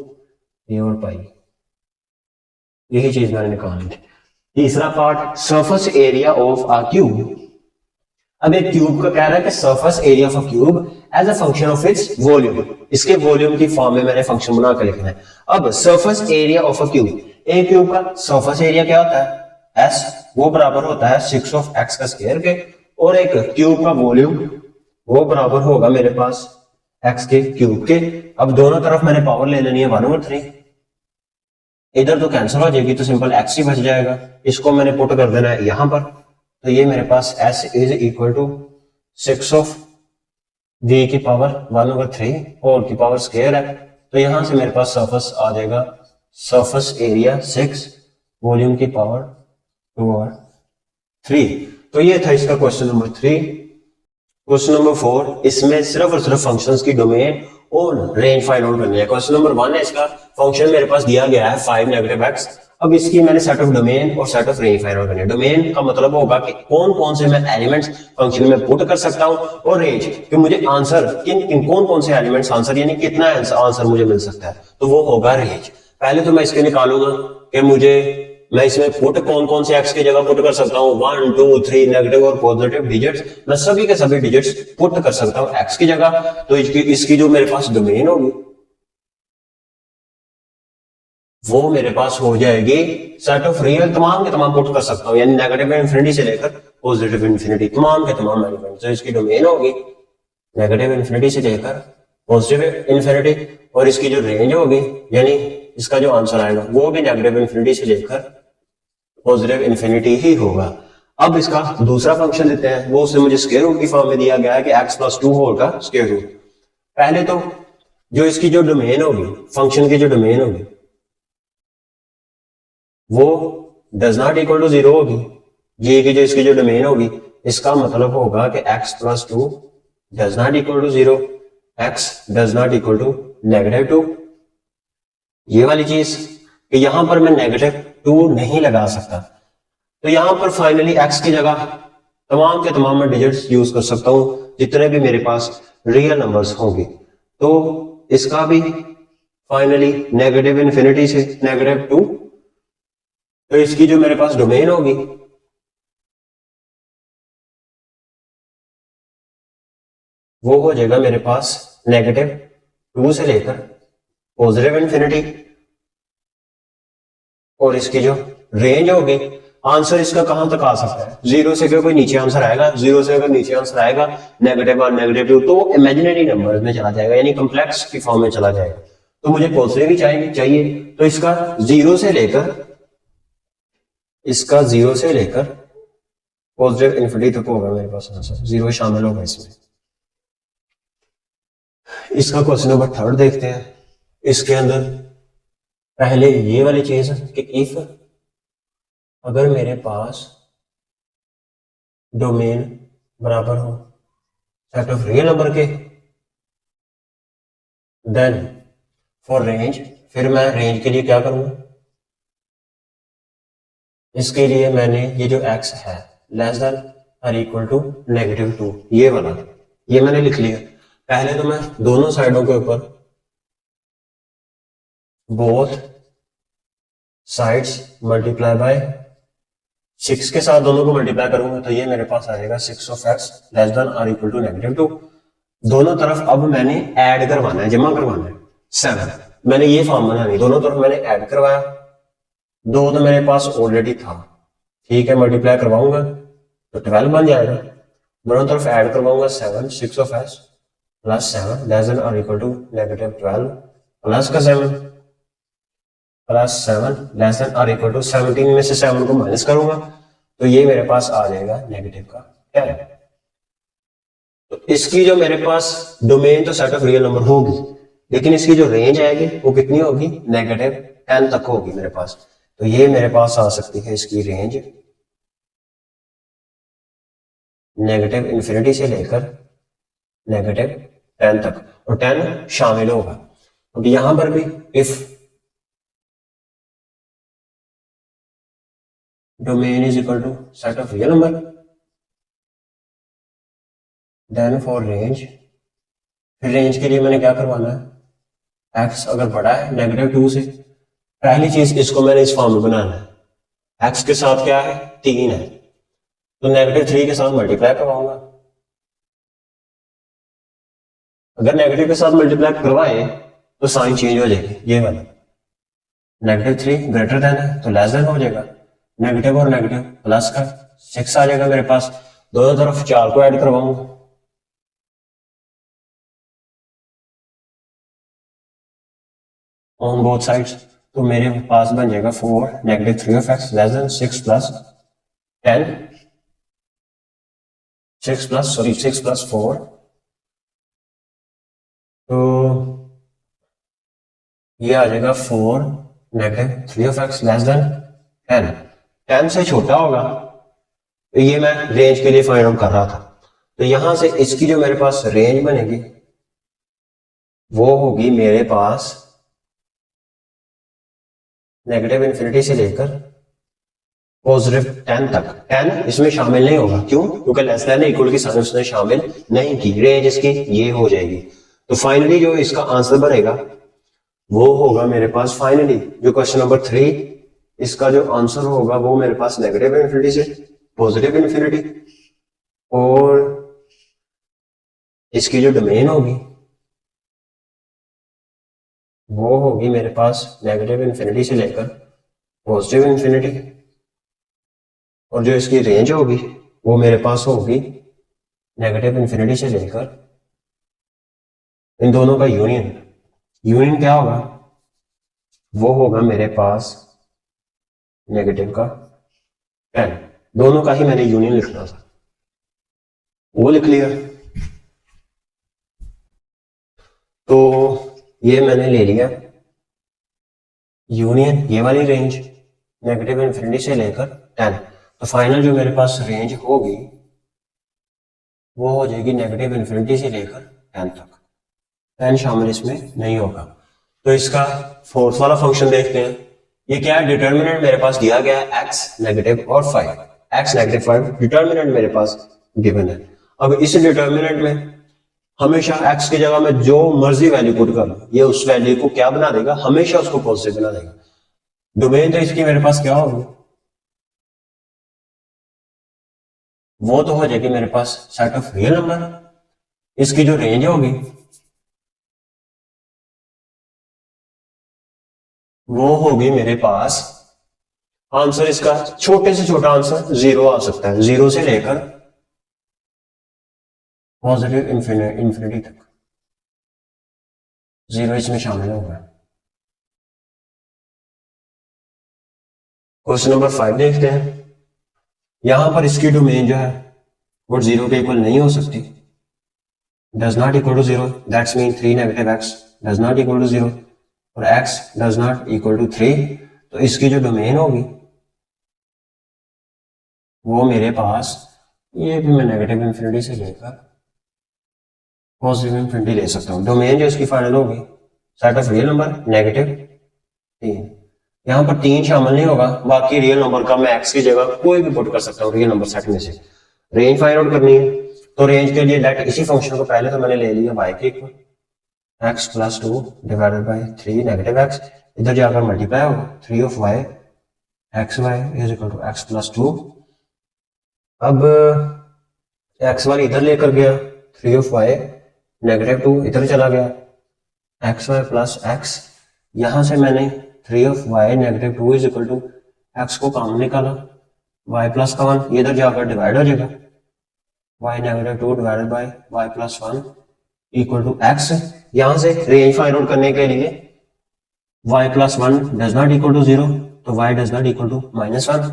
ए और पाई। यही चीज मैंने निकालनी थी। तीसरा part, surface area of a cube. अब एक क्यूब का कह रहा है कि surface area of a cube as a function of its volume, इसके वॉल्यूम की फॉर्म में मैंने फंक्शन बना कर लिखना है। अब surface area of a cube, एक क्यूब का सरफेस एरिया क्या होता है, एस, वो बराबर होता है 6 ऑफ एक्स का स्क्वायर के, और एक क्यूब का वॉल्यूम वो बराबर होगा मेरे पास एक्स के क्यूब के। अब दोनों तरफ मैंने पावर ले लेनी है 1/3, इधर तो कैंसिल हो जाएगी तो सिंपल एक्स ही बच जाएगा, इसको मैंने पुट कर देना है यहां पर, तो ये मेरे पास s is equal to 6 of v की पावर 1/3 होल की पावर स्क्वायर है, तो यहां से मेरे पास सरफेस आ जाएगा, सरफेस एरिया 6 वॉल्यूम की पावर 2/3। तो ये था इसका क्वेश्चन नंबर 3। क्वेश्चन नंबर 4, इसमें सिर्फ और सिर्फ फंक्शंस की डोमेन और रेंज फाइंड आउट करनी है। क्वेश्चन नंबर 1 है, इसका फंक्शन मेरे पास दिया गया है 5 नेगेटिव एक्स। अब इसकी मैंने सेट ऑफ डोमेन और set of range find out करनी है। डोमेन का मतलब होगा कि कौन कौन से मैं एलिमेंट्स फंक्शन में पुट कर सकता हूं, और रेंज कि मुझे आंसर किन कौन कौन से एलिमेंट्स आंसर यानी कितना आंसर मुझे मिल सकता है, तो वो होगा रेंज। पहले तो मैं इसके निकालूंगा कि मैं इसमें पुट कौन कौन से एक्स की जगह पुट कर सकता हूं, 1 2 3 नेगेटिव और पॉजिटिव डिजिट्स, मैं सभी के सभी डिजिट्स पुट कर सकता हूं एक्स की जगह। तो इसकी जो मेरे पास डोमेन होगी वो मेरे पास हो जाएगी सेट ऑफ रियल, तमाम के तमाम पुट कर सकता हूं, यानी नेगेटिव इन्फिनिटी से लेकर पॉजिटिव इन्फिनिटी तमाम के तमाम एलिमेंट। तो इसकी डोमेन होगी नेगेटिव इन्फिनिटी से लेकर पॉजिटिव इन्फिनिटी, और इसकी जो रेंज होगी यानी इसका जो आंसर आएगा वो भी नेगेटिव इन्फिनिटी से लेकर पॉजिटिव इन्फिनिटी ही होगा। अब इसका दूसरा फंक्शन देते हैं, वो उसने मुझे स्क्वायर रूट की फॉर्म में दिया गया है कि x + 2 होल का स्क्वायर रूट। पहले तो जो इसकी जो डोमेन होगी, फंक्शन की जो डोमेन होगी वो डज नॉट इक्वल टू 0 होगी। ये की जो इसकी जो डोमेन होगी, इसका मतलब होगा कि x + 2 does not equal to 0, x does not equal to -2। ये वाली चीज कि यहां पर मैं -2 नहीं लगा सकता, तो यहां पर फाइनली x की जगह तमाम के तमाम मैं डिजिट्स यूज कर सकता हूं जितने भी मेरे पास रियल नंबर्स होंगे। तो इसका भी फाइनली नेगेटिव इन्फिनिटी से -2, तो इसकी जो मेरे पास डोमेन होगी वो हो जाएगा मेरे पास -2 से लेकर पॉजिटिव इन्फिनिटी, और इसकी जो रेंज होगी, आंसर इसका कहां तक आ सकता है, 0 से कोई नीचे आंसर आएगा, 0 से अगर नीचे आंसर आएगा -1 -2 तो वो इमेजिनरी नंबर में चला जाएगा, यानी कॉम्प्लेक्स की फॉर्म में चला जाएगा। तो मुझे पॉजिटिव ही चाहिए, तो इसका 0 से लेकर पॉजिटिव इन्फिनिटी तक होगा मेरे पास आंसर, 0 शामिल होगा इसमें। इसका क्वेश्चन नंबर 3 देखते हैं। इसके अंदर पहले ये वाली चीज कि इफ अगर मेरे पास डोमेन बराबर हो सेट ऑफ रियल नंबर के, देन फॉर रेंज, फिर मैं रेंज के लिए क्या करूंगा, इसके लिए मैंने ये जो x है लेस देन और इक्वल टू -2, ये वाला ये मैंने लिख लिया। पहले तो मैं दोनों साइडों के ऊपर बोथ साइड्स मल्टीप्लाई बाय 6 के साथ दोनों को मल्टीप्लाई करूंगा, तो ये मेरे पास आ जाएगा 6 ऑफ x लेस देन और इक्वल टू -2। दोनों तरफ अब मैंने ऐड करवाना है, जमा करवाना है 7। मैंने ये फॉर्म बनानी, दोनों तरफ मैंने ऐड करवाया, 2 तो मेरे पास ऑलरेडी था, ठीक है, मल्टीप्लाई करवाऊंगा तो 12 बन जाएगा। दोनों तरफ ऐड करवाऊंगा 7, 6 of S plus 7 less than और इक्वल टू -12 प्लस का 7 प्लस 7 लेस देन और इक्वल टू 17 में से 7 को माइनस करूंगा तो ये मेरे पास आ जाएगा नेगेटिव का 10। तो इसकी जो मेरे पास डोमेन तो सेट ऑफ रियल नंबर होगी, लेकिन इसकी जो रेंज आएगी वो कितनी होगी, -10 तक होगी मेरे पास। तो ये मेरे पास आ सकती है इसकी रेंज -∞ से लेकर -10 तक, और 10 शामिल होगा। अब यहां पर भी if domain is equal to set of real number then for range, फिर रेंज के लिए मैंने क्या करवाना है, x अगर बड़ा है -2 से, पहली चीज इसको मैंने इस फॉर्म में बनाना है, x के साथ क्या है 3 है, तो -3 के साथ मल्टीप्लाई करवाऊंगा। अगर नेगेटिव के साथ मल्टीप्लाई करवाए तो साइन चेंज हो जाएगी, ये वाली -3 ग्रेटर देन है तो लेस देन हो जाएगा, नेगेटिव और नेगेटिव प्लस का 6 आ जाएगा मेरे पास, दोनों तरफ 4 को ऐड करवाऊंगा, ऑन बोथ साइड्स, तो मेरे पास बन जाएगा 4 -3 of x less than 6 plus 10 6 plus 4, तो ये आ जाएगा 4 -3 ऑफ x लेस देन 10 से छोटा होगा, तो ये मैं रेंज के लिए फाइंड आउट कर रहा था। तो यहां से इसकी जो मेरे पास रेंज बनेगी वो होगी मेरे पास -∞ से लेकर +10 तक। 10 इसमें शामिल नहीं होगा, क्यों, क्योंकि लेस देन इक्वल की साइन उसने शामिल नहीं की, रेंज इसकी ये हो जाएगी। तो फाइनली जो इसका आंसर बनेगा वो होगा मेरे पास, फाइनली जो क्वेश्चन नंबर 3, इसका जो आंसर होगा वो मेरे पास -∞ से +∞, और इसकी जो डोमेन होगी वो होगी मेरे पास -∞ से लेकर +∞, और जो इसकी रेंज होगी वो मेरे पास होगी -∞ से लेकर, इन दोनों का यूनियन क्या होगा, वो होगा मेरे पास नेगेटिव का 10। दोनों का ही मैंने यूनियन लिखना था, वो लिख लिया। तो ये मैंने ले लिया यूनियन, ये वाली रेंज -∞ से लेकर 10, तो फाइनल जो मेरे पास रेंज होगी वो हो जाएगी -∞ से लेकर 10 तक, 10 शामिल इसमें नहीं होगा। तो इसका फोर्थ वाला फंक्शन देखते हैं, ये क्या है, डिटर्मिनेंट मेरे पास दिया गया है x -और 5, x -5 डिटर्मिनेंट मेरे पास गिवन है। अब इस डिटर्मिनेंट में हमेशा x की जगह में जो मर्जी वैल्यू पुट कर लो, ये उस वैल्यू को क्या बना देगा, हमेशा उसको पॉजिटिव बना देगा। डोमेन तो इसकी मेरे पास क्या होगी, वो तो हो जाएगी मेरे पास सेट ऑफ रियल नंबर। इसकी जो रेंज होगी वो होगी मेरे पास, आंसर इसका छोटे से छोटा आंसर 0 आ सकता है, 0 से लेकर पॉजिटिव इंफिनिटी तक, 0 इसमें शामिल होगा। क्वेश्चन नंबर 5 देखते हैं। यहां पर इसकी डोमेन जो है वो 0 के इक्वल नहीं हो सकती, does not equal to 0, that's mean 3 -x does not equal to 0 और x does not equal to 3। तो इसकी जो डोमेन होगी वो मेरे पास, ये भी मैं -∞ से लेकर +∞ ले सकता हूं। डोमेन जो इसकी फाइनल होगी सेट ऑफ रियल नंबर -3, यहां पर 3 शामिल नहीं होगा, बाकी रियल नंबर का मैं x की जगह कोई भी पुट कर सकता हूं रियल नंबर सेट में से। रेंज फाइंड आउट करनी है, तो रेंज के लिए लेट इसी फंक्शन को पहले तो मैंने ले लिया y के equal x + 2 divided by 3 -x, इधर जाकर मल्टीप्लाई होगा 3 of y xy is equal to x + 2। अब x वाली इधर लेकर गया, 3 ऑफ y -2 इधर चला गया, xy + x, यहां से मैंने 3 of y -2 is equal to x को कॉमन निकाला, वाई प्लस का 1 ये इधर जाकर डिवाइड हो जाएगा, y negative 2 divided by y plus 1 equal to x. यहां से रेंज फाइंड आउट करने के लिए y plus 1 does not equal to 0, तो y does not equal to -1,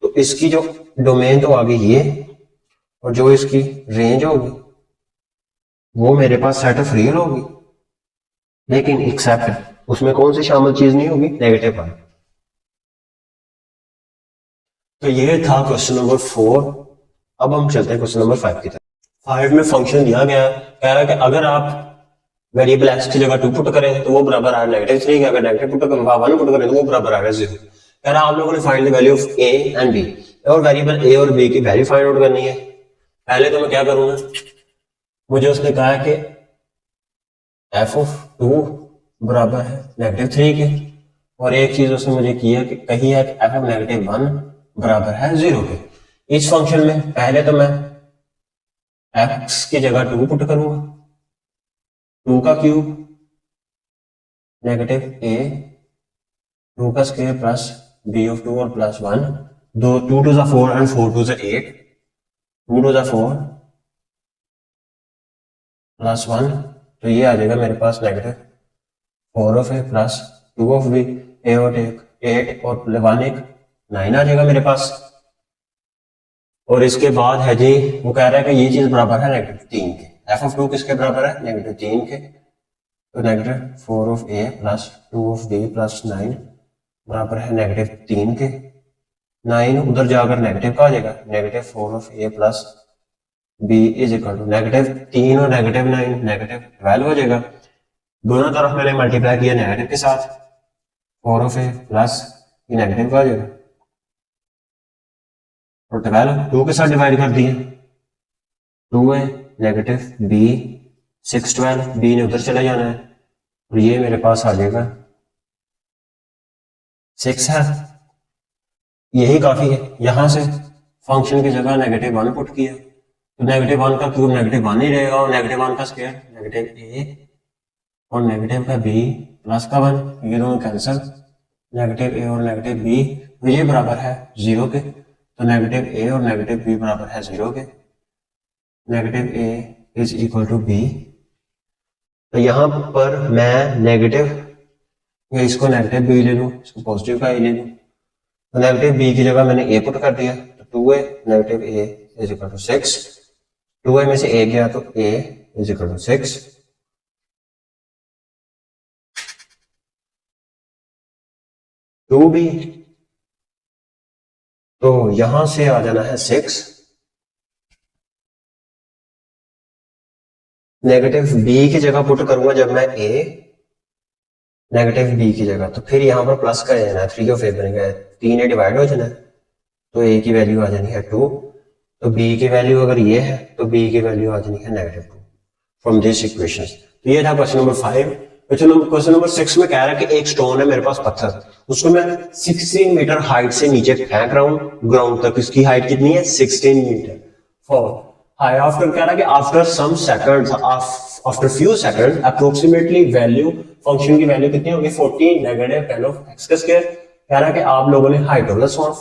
तो इसकी जो डोमेन तो आ गई ये, और जो इसकी रेंज होगी वो मेरे पास सेट ऑफ रियल होगी, लेकिन एक्सेप्ट उसमें कौन सी शामिल चीज नहीं होगी, नेगेटिव 1। तो ये था क्वेश्चन नंबर 4। अब हम चलते हैं क्वेश्चन नंबर 5 की तरफ। 5 में फंक्शन दिया गया है, कह रहा है कि अगर आप वेरिएबल एक्स की जगह 2 पुट करें तो वो बराबर आ -3 के, अगर नेगेटिव पुट करें 1 पुट करें तो वो बराबर आ 0। कह रहा है आप लोगों ने find the value of a and b, और वेरिएबल ए और बी की वैल्यू फाइंड आउट करनी है। पहले तो मैं क्या करूंगा, मुझे उसने कहा है कि एफ ऑफ 2 बराबर है -3 के, और एक चीज उसने मुझे की है कि कही है कि एफ ऑफ -1 बराबर है 0 के। इस फंक्शन में पहले तो मैं एक्स की जगह 2 पुट करूंगा, 2 का क्यूब नेगेटिव ए 2 का स्क्वायर प्लस बी ऑफ 2 और प्लस 1, 2 2 जा 4 एंड 4 2 जा 8, 2 2 जा 4 प्लस 1, तो ये आ जाएगा मेरे पास negative 4 of A plus 2 of B, A और 8 और 1 एक 9 आ जाएगा मेरे पास। और इसके बाद है जी, वो कह रहा है कि ये चीज बराबर है -3 के, एफ ऑफ 2 किसके बराबर है, -3 के, तो -4 of A plus 2 of b plus 9 बराबर है -3 के। 9 उधर जाकर नेगेटिव का आ जाएगा, -4 of A plus b is equal to -3 और -9 -12 हो जाएगा। दोनों तरफ मैंने मल्टीप्लाई किया नेगेटिव के साथ, 4 ऑफ ए प्लस ये नेगेटिव का आ जाएगा, और 12 2 के साथ डिवाइड कर दिए, 2 है नेगेटिव बी 6 12, बी ने उधर चला जाना है, और ये मेरे पास आ जाएगा 6 है, यही काफी है। यहां से फंक्शन की जगह -1 पुट किया, तो -1 का क्यूब -1 ही रहेगा, और -1 का स्क्वायर नेगेटिव ए और नेगेटिव का बी प्लस का 1, ये दोनों कैंसिल, नेगेटिव ए और नेगेटिव बी, तो ये बराबर है 0 के, तो नेगेटिव ए और नेगेटिव बी बराबर है 0 के, negative a is equal to b. तो यहां पर मैं नेगेटिव या इसको नेगेटिव बी ले लूं, इसको पॉजिटिव का ए ले लूं, तो नेगेटिव बी की जगह मैंने ए पुट कर दिया, तो 2a negative a is equal to 6, 2a में से ए गया तो a is equal to 6, 2b, तो यहां से आ जाना है 6, नेगेटिव बी की जगह पुट करूंगा जब मैं a नेगेटिव बी की जगह, तो फिर यहां पर प्लस कर जाना है, 3 ऑफ ए बनेगा, 3 ए डिवाइड हो जाना है, तो a की वैल्यू आ जानी है 2, तो b की वैल्यू अगर ये है तो b की वैल्यू आ जानी है -2 फ्रॉम दिस इक्वेशंस। तो ये था क्वेश्चन नंबर 5। क्वेश्चन नंबर 6 में कह रहा है कि एक स्टोन है मेरे पास पत्थर, उसको मैं 16 मीटर हाइट से नीचे फेंक रहा हूं ग्राउंड तक, इसकी हाइट कितनी है 16 मीटर। फॉर हाई आफ्टर कह रहा है कि after some seconds, after few second approximately value, function की वैल्यू कितनी होगी 14 नेगेटिव 10 ऑफ एक्स का स्क्वायर। कह रहा है कि आप लोगों ने height of the stone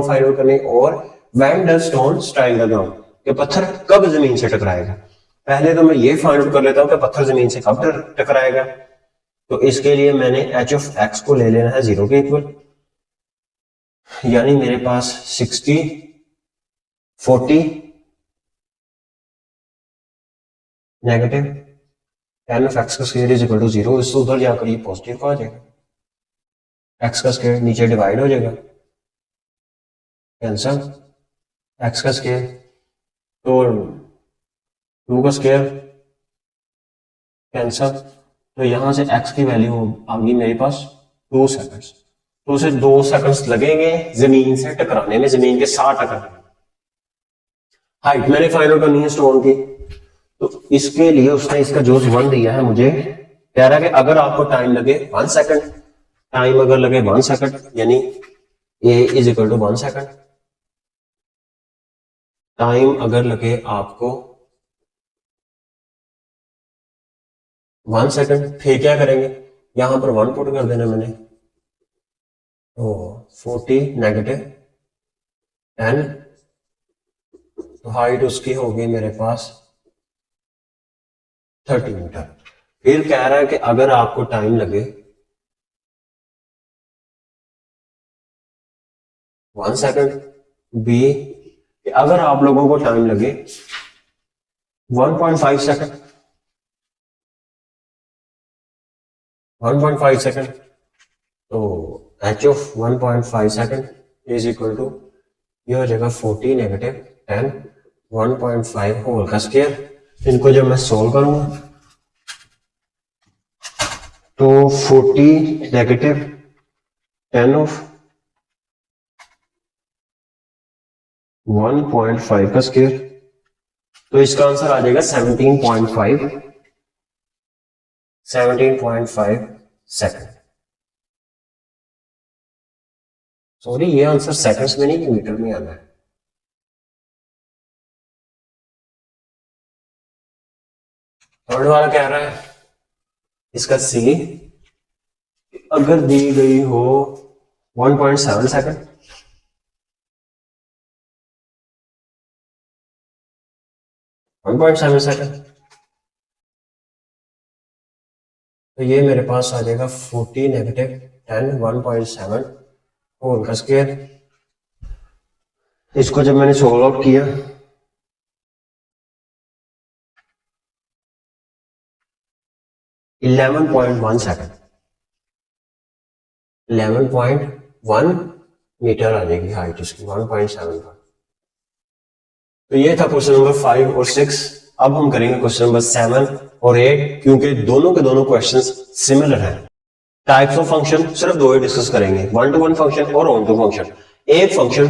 find out करनी, और when does stone strike the ground, कि पत्थर कब जमीन से टकराएगा। पहले तो मैं ये फाइंड आउट कर लेता हूं कि पत्थर जमीन से कब टकराएगा, तो इसके लिए मैंने एच ऑफ एक्स को ले लेना है 0 के इक्वल, यानी मेरे पास 60 40 नेगेटिव 10 ऑफ एक्स का स्क्वायर इज इक्वल टू 0, इससे उधर जाकर ये पॉजिटिव का आ जाएगा, एक्स का स्क्वायर नीचे डिवाइड हो जाएगा, कैंसल, एक्स का स्क्वायर तो 2 का स्क्वायर कैंसल, तो यहां से x की वैल्यू आ गई मेरे पास 2 सेकंड्स, तो उसे 2 सेकंड्स लगेंगे जमीन से टकराने में, जमीन के साथ टकराने में। हाइट मैंने फाइंड आउट करनी है स्टोन की, तो इसके लिए उसने इसका जो 1 दिया है मुझे, कह रहा है कि अगर आपको टाइम लगे 1 सेकंड, टाइम अगर लगे 1 सेकंड यानी a is equal to 1 second, time अगर लगे आपको 1 सेकंड, फिर क्या करेंगे, यहां पर 1 पुट कर देना मैंने, तो 40 नेगेटिव 10, तो हाइट उसकी होगी मेरे पास 30 मीटर। फिर कह रहा है कि अगर आपको टाइम लगे 1 सेकंड, बी अगर आप लोगों को टाइम लगे 1.5 सेकंड, 1.5 सेकंड, तो h of 1.5 second is equal to ये हो जाएगा 40 नेगेटिव 10 1.5 होल का स्क्वायर। इनको जब मैं सोल्व करूंगा तो 40 नेगेटिव 10 ऑफ 1.5 का स्क्वायर, तो इसका आंसर आ जाएगा 17.5 सेकंड। सॉरी, ये आंसर सेकंड्स में नहीं, मीटर में आना है। थर्ड वाला कह रहा है इसका सी, अगर दी गई हो 1.7 सेकंड, 1.7 सेकंड, तो ये मेरे पास आ जाएगा 40 नेगेटिव 10 1.7 होल का स्क्वायर। इसको जब मैंने सोल्व आउट किया 11.1 सेकंड, 11.1 मीटर आ जाएगी हाइट इसकी 1.7 पर। तो ये था क्वेश्चन नंबर 5 और 6। अब हम करेंगे क्वेश्चन नंबर 7 और 8, क्योंकि दोनों के दोनों क्वेश्चंस सिमिलर हैं। टाइप्स ऑफ फंक्शन सिर्फ दो ही डिस्कस करेंगे, वन टू वन फंक्शन और ऑन टू फंक्शन। एक फंक्शन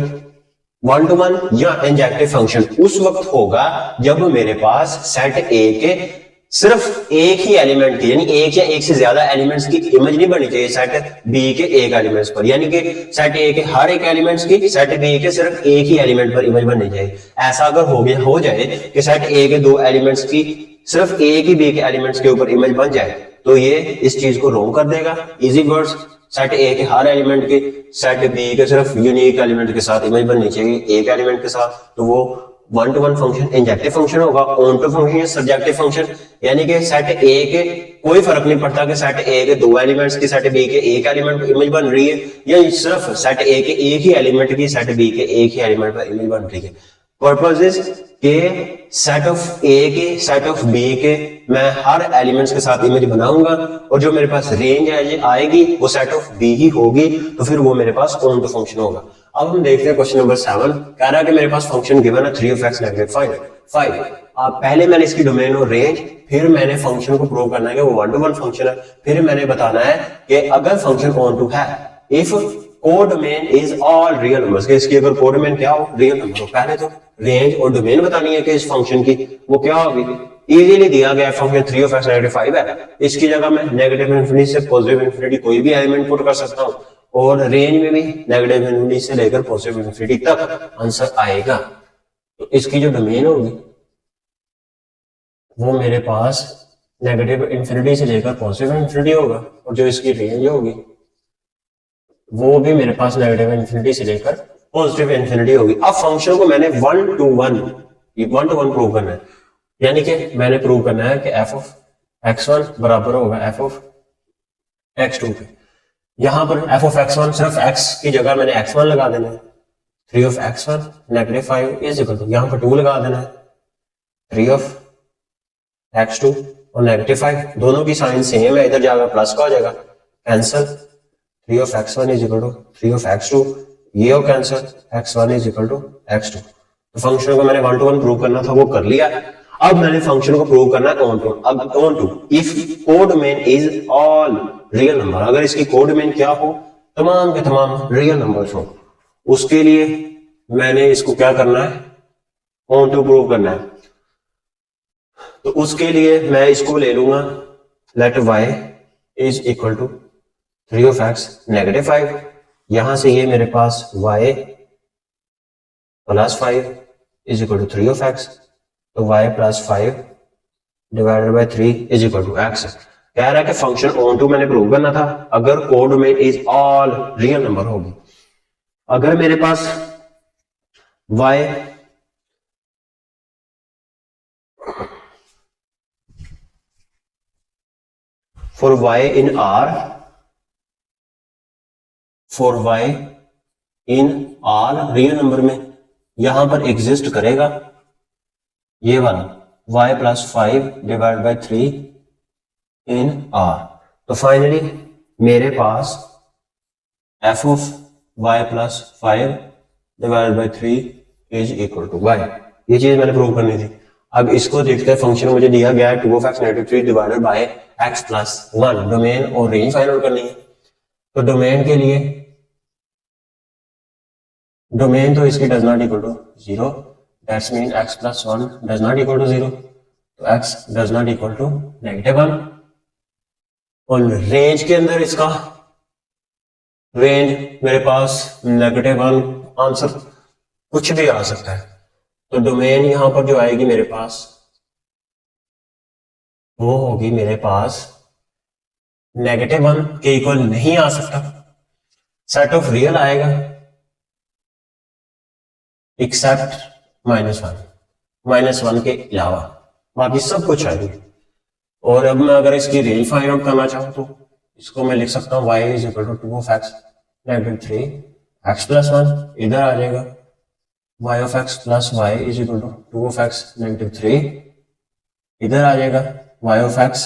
वन टू वन या इंजेक्टिव फंक्शन उस वक्त होगा जब मेरे पास सेट ए के सिर्फ एक ही एलिमेंट की, यानी एक या एक से ज्यादा एलिमेंट्स की इमेज नहीं बनी चाहिए सेट बी के एक एलिमेंट्स पर, यानी कि सेट ए के हर एक एलिमेंट्स की सेट बी के सिर्फ एक ही एलिमेंट पर इमेज बननी चाहिए। ऐसा अगर हो जाए कि सेट ए के दो एलिमेंट्स की सिर्फ एक ही बी के एलिमेंट्स के ऊपर इमेज बन जाए तो ये इस चीज को रोंग कर देगा। इजी वर्ड्स, सेट ए के हर एलिमेंट की सेट बी के सिर्फ यूनिक एलिमेंट के साथ इमेज बननी चाहिए एक एलिमेंट के साथ, तो वो one two one function injective function होगा। ऑन टू फंक्शन या सब्जेक्टिव फंक्शन, यानी कि सेट ए के कोई फर्क नहीं पड़ता कि सेट ए के दो एलिमेंट्स की सेट बी के एक एलिमेंट पर इमेज बन रही है या सिर्फ सेट ए के एक ही एलिमेंट की सेट बी के एक ही एलिमेंट पर इमेज बन रही है। पर्पस इज के सेट ऑफ ए के सेट ऑफ बी के मैं हर एलिमेंट्स के साथ इमेज बनाऊंगा और जो मेरे पास रेंज है आएगी वो सेट ऑफ बी ही होगी, तो फिर वो मेरे पास ऑन टू फंक्शन होगा। अब हम देखते हैं क्वेश्चन नंबर 7। कह रहा है कि मेरे पास फंक्शन गिवन है 3 of x नेगेटिव 5। पहले मैंने इसकी डोमेन और रेंज, फिर मैंने फंक्शन को प्रूव करना है कि वो वन टू वन फंक्शन है, फिर मैंने बताना है कि अगर फंक्शन ऑन टू है if codomain is all real numbers, के इसकी अगर कोडोमेन क्या हो, रियल नंबर हो। पहले तो रेंज और डोमेन बतानी है कि इस फंक्शन की वो क्या होगी। इजीली दिया गया फंक्शन 3 of x नेगेटिव 5 है, इसकी जगह मैं नेगेटिव इन्फिनिटी से पॉजिटिव इन्फिनिटी कोई भी एलिमेंट पुट कर सकता हूं और रेंज में भी नेगेटिव इन्फिनिटी से लेकर पॉजिटिव इन्फिनिटी तक आंसर आएगा। तो इसकी जो डोमेन होगी वो मेरे पास नेगेटिव इन्फिनिटी से लेकर पॉजिटिव इन्फिनिटी होगा और जो इसकी रेंज होगी वो भी मेरे पास नेगेटिव इन्फिनिटी से लेकर पॉजिटिव इन्फिनिटी होगी। अब फंक्शन को मैंने वन टू वन प्रूव करना है, यानी कि मैंने प्रूव करना है कि f ऑफ x1 बराबर होगा f ऑफ x2 के। यहां पर f ऑफ x1 सिर्फ x की जगह मैंने x1 लगा देना है, 3 of x1 negative 5 is equal to यहां पर 2 लगा देना है, 3 of x2 और नेगेटिव 5 दोनों की साइन सेम है, इधर जाएगा प्लस का हो जाएगा, cancel 3 of x1 is equal to 3 of x2, ये हो cancel, x1 is equal to x2। तो फंक्शन को मैंने वन टू वन प्रूव करना था वो कर लिया। अब मैंने फंक्शन को प्रूव करना है ऑन टू। अब onto if codomain is all real number, अगर इसकी कोडोमेन क्या हो, तमाम के तमाम रियल नंबर्स हो, उसके लिए मैंने इसको क्या करना है, ऑन टू प्रूव करना है। तो उसके लिए मैं इसको ले लूंगा let y is equal to 3 of x negative 5, यहां से ये मेरे पास y plus 5 is equal to 3 of x, तो y plus 5 divided by 3 is equal to x। कह रहा है कि फंक्शन ऑन टू मैंने प्रूव करना था अगर कोड में इज ऑल रियल नंबर होगी। अगर मेरे पास y for y in R real number में यहां पर एग्जिस्ट करेगा ये वाला y plus 5 divide by 3 in R, तो फाइनली मेरे पास f of y plus 5 divide by 3 is equal to y। ये चीज मैंने प्रूव करनी थी। अब इसको देखते हैं, फंक्शन मुझे दिया गया है 2 of x negative 3 divided by x plus 1, domain और रेंज फाइंड आउट करनी है। तो डोमेन के लिए डोमेन तो इसकी does not equal to 0, that's mean x plus 1 does not equal to 0, तो x does not equal to -1। और रेंज के अंदर इसका रेंज मेरे पास -1 आंसर कुछ भी आ सकता है। तो डोमेन यहां पर जो आएगी मेरे पास वो होगी मेरे पास -1 के इक्वल नहीं आ सकता। सेट ऑफ रियल आएगा एक्सेप्ट -1 के अलावा बाकी सब कुछ आएगी। और अब मैं अगर इसकी रेंज फाइंड आउट करना चाहूं तो इसको मैं लिख सकता हूं y is equal to 2 of x negative 3 x plus 1 इधर आ जाएगा, y of x plus y is equal to 2 of x negative 3 इधर आ जाएगा, y of x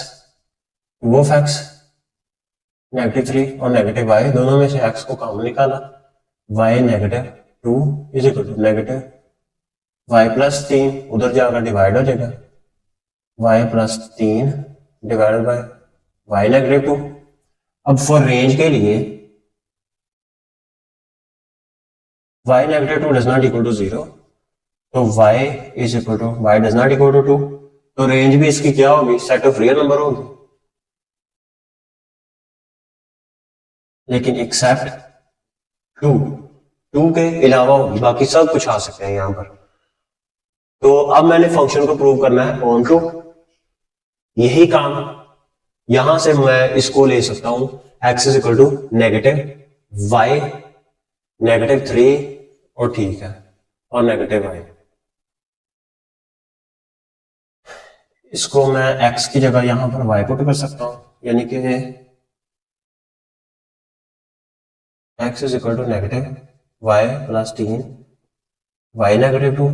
2 of x negative 3 और नेगेटिव y दोनों में से x को कॉमन निकाला, y negative 2 is equal to negative y plus 3 उधर जाकर डिवाइड हो जाएगा, y plus 3 divided by y negative 2। अब फॉर रेंज के लिए y negative 2 does not equal to 0, तो y is equal to y does not equal to 2, तो range भी इसकी क्या होगी, सेट ऑफ रियल नंबर होगी, लेकिन एक्सेप्ट 2 के अलावा होगी, बाकी सब कुछ आ सकते हैं यहां पर। तो अब मैंने फंक्शन को प्रूव करना है ऑन टू, यही काम यहां से मैं इसको ले सकता हूं x is equal to negative y negative 3 और ठीक है और नेगेटिव y। इसको मैं x की जगह यहां पर y पुट कर सकता हूं, यानी कि x is equal to negative y plus 3 y negative 2।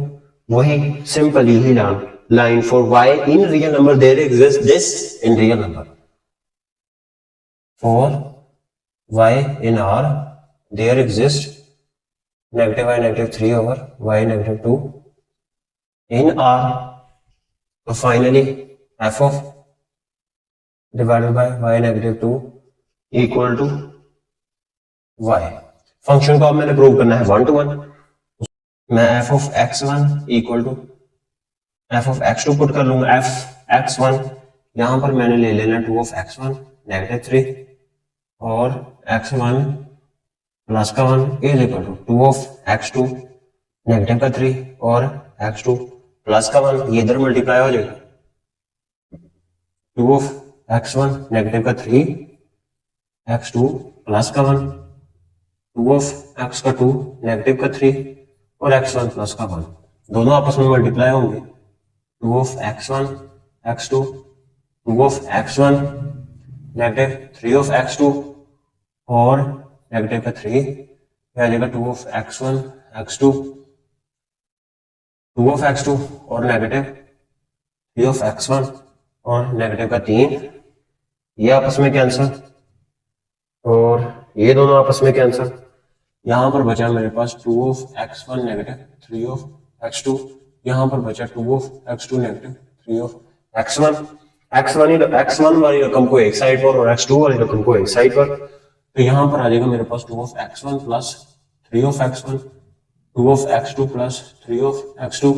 वही सिंपल यही line for y in real number there exists this in real number, for y in R there exists negative y negative 3 over y negative 2 in R। तो finally f of divided by y negative 2 equal to y। Function को अब मैंने prove करना है 1 to 1। मैं f of x1 equal to f of x2 put कर लूंगा, f x1 यहां पर मैंने ले लेना 2 of x1 नेगेटिव 3 और x1 प्लस का 1 is equal to 2 of x2 negative का 3 और x2 प्लस का 1, ये इधर मल्टीप्लाई हो जाएगा, 2 of x1 नेगेटिव का 3 x2 प्लस का 1 2 of x का 2 नेगेटिव का 3 और x1 प्लस का 1, दोनों आपस में मल्टीप्लाई होंगे, 2 of x1 x2 2 of x1 negative 3 of x2 और नेगेटिव का 3 आ जाएगा 2 of x1 x2 2 of x2 और नेगेटिव 3 of x1 और नेगेटिव का 3, ये आपस में कैंसिल और ये दोनों आपस में कैंसिल। यहां पर बचा मेरे पास 2 of x1 negative 3 of x2, यहां पर बचा 2 of x2 negative 3 of x1 वाली रकम को एक साइड पर और x2 वाली रकम को एक साइड पर, तो यहां पर आ जाएगा मेरे पास 2 of x1 plus 3 of x1 2 of x2 प्लस 3 of x2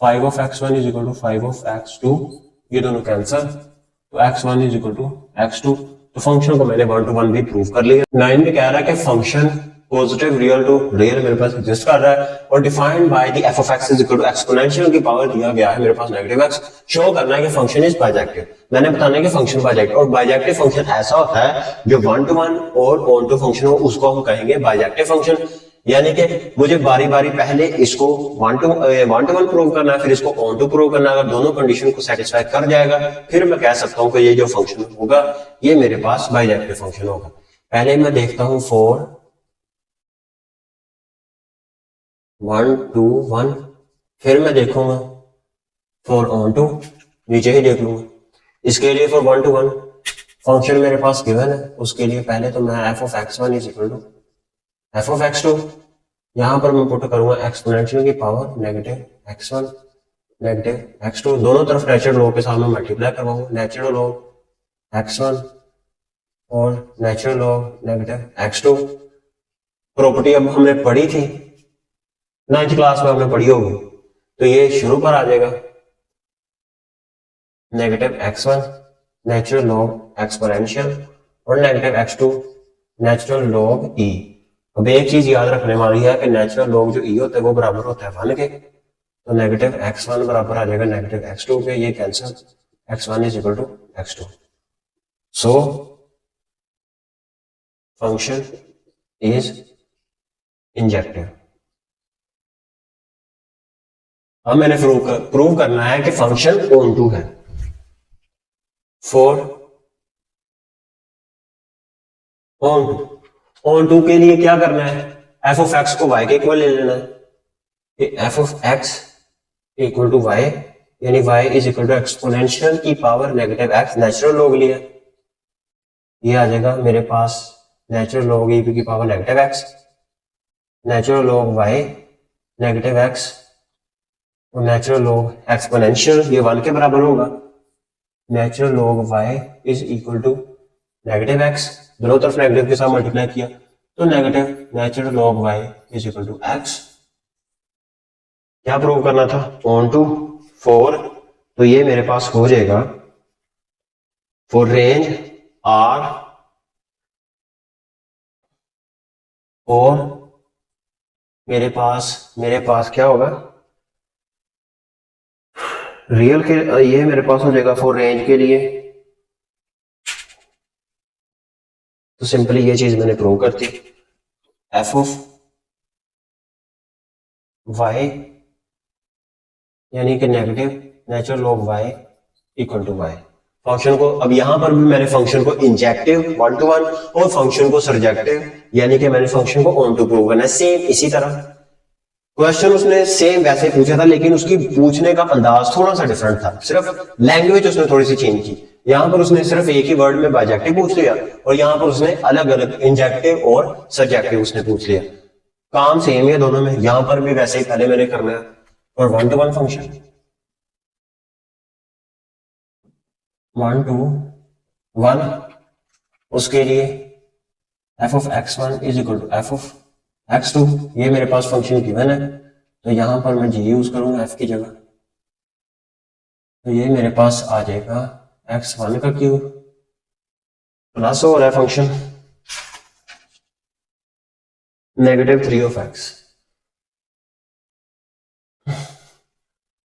5 of x1 is equal to 5 of x2, ये दोनों कैंसिल, तो x1 is equal to x2। तो फंक्शन को मैंने 1 to 1 भी प्रूव कर लिया। 9 में कह रहा है कि function positive real to real मेरे पास एग्जिस्ट कर रहा है, और defined by the f of x is equal to exponential की पावर दिया गया है मेरे पास नेगेटिव एक्स। शो करना है कि फंक्शन इज बाइजेक्टिव, मैंने बताना है कि फंक्शन बाइजेक्टिव, और बाइजेक्टिव फंक्शन ऐसा होता है जो 1 to 1 और ऑन टू फंक्शन हो उसको हम कहेंगे बाइजेक्टिव फंक्शन। यानी कि मुझे बारी बारी पहले इसको 1 to 1 प्रूव करना है, फिर इसको ऑन टू प्रूव करना है। अगर दोनों कंडीशन को सेटिस्फाई कर जाएगा फिर मैं कह सकता हूं कि ये जो फंक्शन होगा ये मेरे पास बाइजेक्टिव फंक्शन होगा। पहले मैं देखता हूं फॉर 1 to 1, फिर मैं देखूंगा फॉर ऑन टू, नीचे ही देख लूंगा। इसके लिए फॉर 1 to 1 फंक्शन मेरे पास गिवन है, उसके लिए पहले तो मैं f of x one is equal to f of x two, यहां पर मैं पुट करूंगा एक्सपोनेंशियल की power negative x one negative x two, दोनों तरफ नेचुरल लॉग के साथ में मल्टीप्लाई करवाऊंगा, नेचुरल लॉग एक्स वन और natural log negative x two. Property अब हमने पढ़ी थी 9th क्लास में, हमने पढ़ी होगी, तो ये शुरू पर आ जाएगा negative x one natural log exponential और negative x two natural log E. अब एक चीज याद रखने वाली है कि नेचुरल लॉग जो ई होता है वो बराबर होता है 1 के, तो नेगेटिव एक्स वन बराबर आ जाएगा नेगेटिव एक्स टू के, ये cancel, X one is equal to X two. So function is injective. अब मैंने प्रूव करना है कि फंक्शन ऑन टू है। फॉर ऑन टू के लिए क्या करना है, एफ ऑफ एक्स को वाई के इक्वल ले लेना है। F of x equal to Y, यानी Y is equal to exponential की power negative x, natural log लिया, ये आ जाएगा मेरे पास नेचुरल लॉग ई की power negative x, natural log y negative x और नेचुरल लॉग एक्सपोनेंशियल, ये 1 के बराबर होगा, natural log y is equal to negative x, दोनों तरफ नेगेटिव के साथ मल्टीप्लाई किया तो negative natural log y is equal to x. क्या प्रूव करना था, ऑन टू 4, तो ये मेरे पास हो जाएगा फॉर रेंज आर और मेरे पास क्या होगा रियल के, ये मेरे पास हो जाएगा फॉर रेंज के लिए, तो सिंपली ये चीज मैंने प्रूव कर दी। एफ ऑफ वाई यानी कि negative natural log y equal to y. Function को अब यहां पर भी मैंने फंक्शन को इंजेक्टिव 1 to 1 और फंक्शन को सरजेक्टिव यानी कि मैंने फंक्शन को ऑन टू प्रूव करना है। सेम इसी तरह क्वेश्चन उसने सेम वैसे पूछा था, लेकिन उसकी पूछने का अंदाज थोड़ा सा डिफरेंट था, सिर्फ लैंग्वेज उसने थोड़ी सी चेंज की। यहां पर उसने सिर्फ एक ही वर्ड में बाइजेक्टिव पूछ लिया और यहां पर उसने अलग अलग इंजेक्टिव और सब्जेक्टिव उसने पूछ लिया। काम सेम है दोनों में, यहां पर भी वैसे ही पहले मैंने करना है और 1 to 1 फंक्शन 1 to 1, उसके लिए f of x one is equal to f of x two, ये मेरे पास फंक्शन गिवन है तो यहां पर मैं जी यूज करूंगा एफ की जगह, तो ये मेरे पास आ जाएगा x1 का क्यूब प्लस हो रहा है फंक्शन नेगेटिव 3 ऑफ एक्स,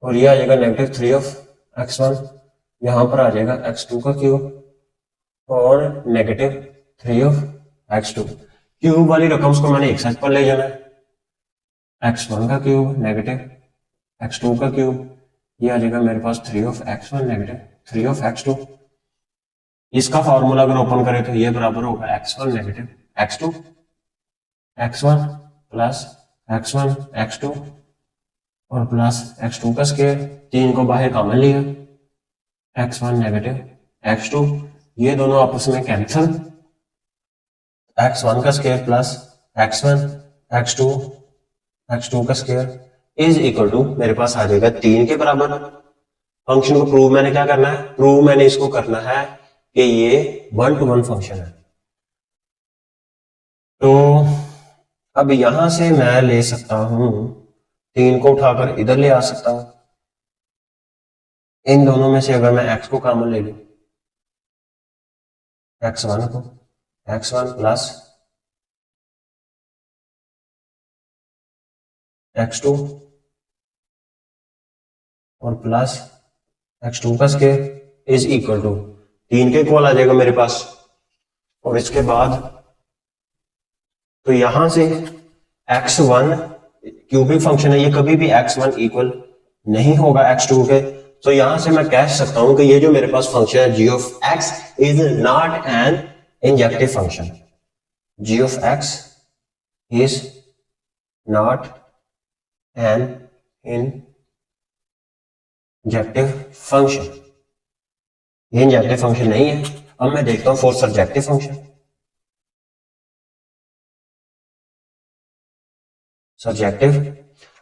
और ये आ जाएगा नेगेटिव 3 ऑफ x1, यहां पर आ जाएगा x2 का क्यूब और नेगेटिव 3 ऑफ x2। क्यूब वाली रकम्स को मैंने एक साइड पर ले जाना है, x1 का क्यूब नेगेटिव x2 का क्यूब, ये आ जाएगा मेरे पास 3 of x1 negative 3 of x2। इसका फॉर्मूला अगर ओपन करें तो ये बराबर होगा x1 negative x2, x1 plus x1 x2 और प्लस x2 का स्क्वायर, 3 को बाहर कॉमन लिया, x1 नेगेटिव x2, ये दोनों आपस में कैंसिल, x1 का स्क्वायर प्लस x1 x2 का स्क्वायर इज इक्वल टू मेरे पास आ जाएगा 3 के बराबर। फंक्शन को प्रूव मैंने क्या करना है, प्रूव मैंने इसको करना है कि ये 1 to 1 फंक्शन है। तो अब यहां से मैं ले सकता हूं 3 को उठाकर इधर ले आ सकता हूं, इन दोनों में से अगर मैं x को कॉमन ले लूं, x1 को x1 प्लस x2 और प्लस x2 का स्क्वायर इज इक्वल टू 3 के इक्वल आ जाएगा मेरे पास। और इसके बाद तो यहां से x1 क्यूबिक फंक्शन है, ये कभी भी x1 इक्वल नहीं होगा x2 के। तो यहां से मैं कह सकता हूं कि ये जो मेरे पास फंक्शन है g of x is not an injective function. g of x is not an injective function, ये इंजेक्टिव फंक्शन नहीं है। अब मैं देखता हूं फॉर सर्जेक्टिव फंक्शन। सर्जेक्टिव,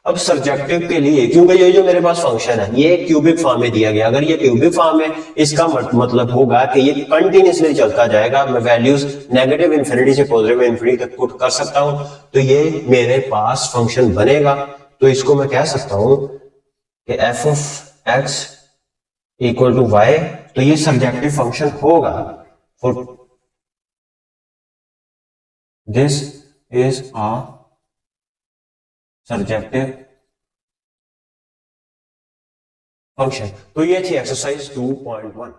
अब सर्जेक्टिव के लिए क्योंकि ये जो मेरे पास फंक्शन है ये क्यूबिक फॉर्म में दिया गया, अगर ये क्यूबिक फॉर्म है इसका मतलब होगा कि ये कंटिन्यूसली चलता जाएगा। मैं वैल्यूज नेगेटिव इन्फिनिटी से पॉजिटिव इन्फिनिटी तक पुट कर सकता हूं, तो ये मेरे पास फंक्शन बनेगा। तो इसको मैं कह सकता हूं कि f of x equal to y, तो ये सर्जेक्टिव फंक्शन होगा। For this is a surjective function. तो ये थी एक्सरसाइज 2.1।